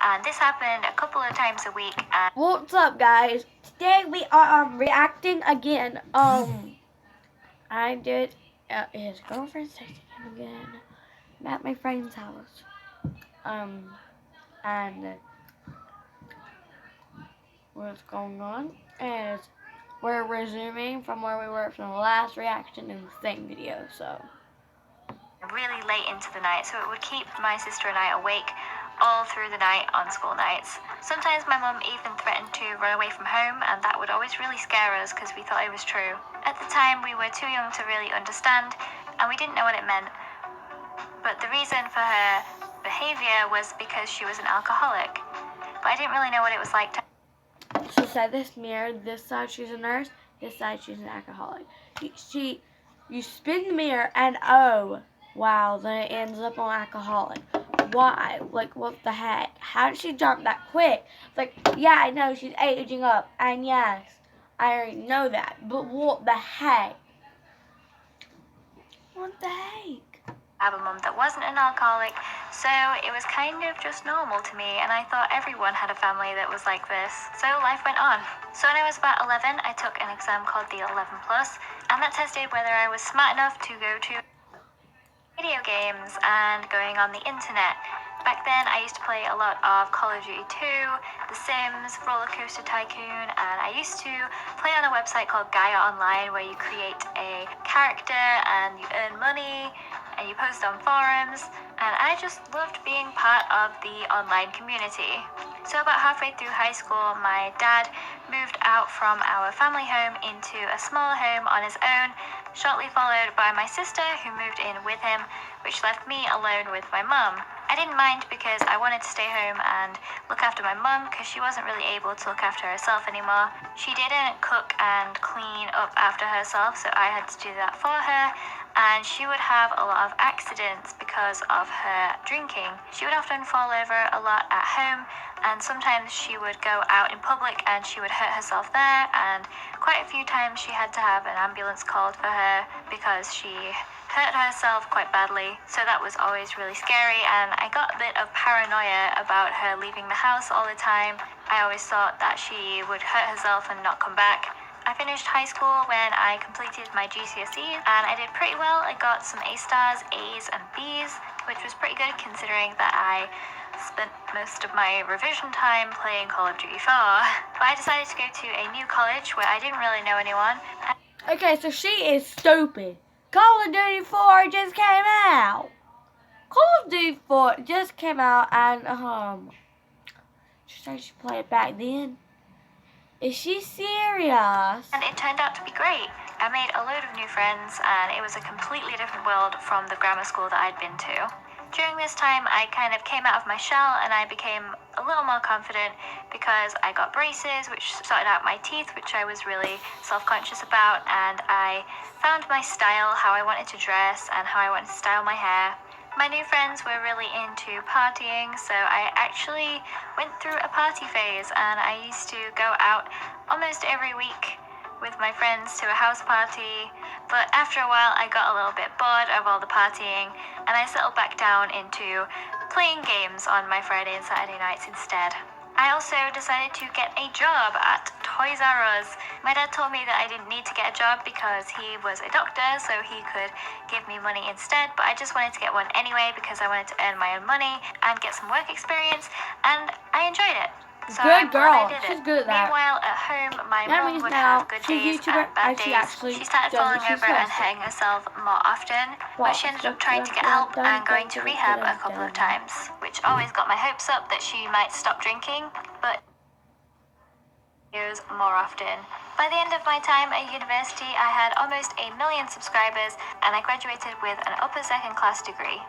And this happened a couple of times a week. And what's up, guys? Today we are reacting again. I did his girlfriend's texting him again. I'm at my friend's house. And what's going on is we're resuming from where we were from the last reaction in the same video. So really late into the night, so it would keep my sister and I awake all through the night on school nights. Sometimes my mum even threatened to run away from home, and that would always really scare us because we thought it was true. At the time, we were too young to really understand, and we didn't know what it meant. But the reason for her behavior was because she was an alcoholic. But I didn't really know what it was like to... She said this mirror, this side she's a nurse, this side she's an alcoholic. You spin the mirror and oh, wow, then it ends up on alcoholic. Why? Like, what the heck? How did she jump that quick? Like, yeah, I know she's aging up, and yes, I already know that, but what the heck? What the heck? Have a mum that wasn't an alcoholic, so it was kind of just normal to me, and I thought everyone had a family that was like this. So life went on. So when I was about 11, I took an exam called the 11 Plus, and that tested whether I was smart enough to go to video games and going on the internet. Back then, I used to play a lot of Call of Duty 2, The Sims, Roller Coaster Tycoon, and I used to play on a website called Gaia Online where you create a character and you earn money and you post on forums, and I just loved being part of the online community. So about halfway through high school, my dad moved out from our family home into a smaller home on his own, shortly followed by my sister who moved in with him, which left me alone with my mum. I didn't mind because I wanted to stay home and look after my mum because she wasn't really able to look after herself anymore. She didn't cook and clean up after herself, so I had to do that for her, and she would have a lot of accidents because of her drinking. She would often fall over a lot at home, and sometimes she would go out in public and she would hurt herself there, and quite a few times she had to have an ambulance called for her because she hurt herself quite badly. So that was always really scary, and I got a bit of paranoia about her leaving the house all the time. I always thought that she would hurt herself and not come back. I finished high school when I completed my GCSEs, and I did pretty well. I got some A stars, A's, and B's, which was pretty good considering that I spent most of my revision time playing Call of Duty 4. But I decided to go to a new college where I didn't really know anyone. Okay, so she is stupid. Call of Duty 4 just came out. Call of Duty 4 just came out, and she started to play it back then. Is she serious? And it turned out to be great. I made a load of new friends, and it was a completely different world from the grammar school that I'd been to. During this time, I kind of came out of my shell and I became a little more confident because I got braces, which sorted out my teeth, which I was really self-conscious about, and I found my style, how I wanted to dress and how I wanted to style my hair. My new friends were really into partying, so I actually went through a party phase, and I used to go out almost every week with my friends to a house party, but after a while I got a little bit bored of all the partying, and I settled back down into playing games on my Friday and Saturday nights instead. I also decided to get a job at Toys R Us. My dad told me that I didn't need to get a job because he was a doctor, so he could give me money instead, but I just wanted to get one anyway because I wanted to earn my own money and get some work experience, and I enjoyed it. So good girl. She's good at that. Meanwhile, at home, my mum would have good days and bad days. She started falling over and hurting herself more often, but she ended up trying to get help and going to rehab a couple of times, which always got my hopes up that she might stop drinking, but more often. By the end of my time at university, I had almost 1 million subscribers, and I graduated with an upper second class degree.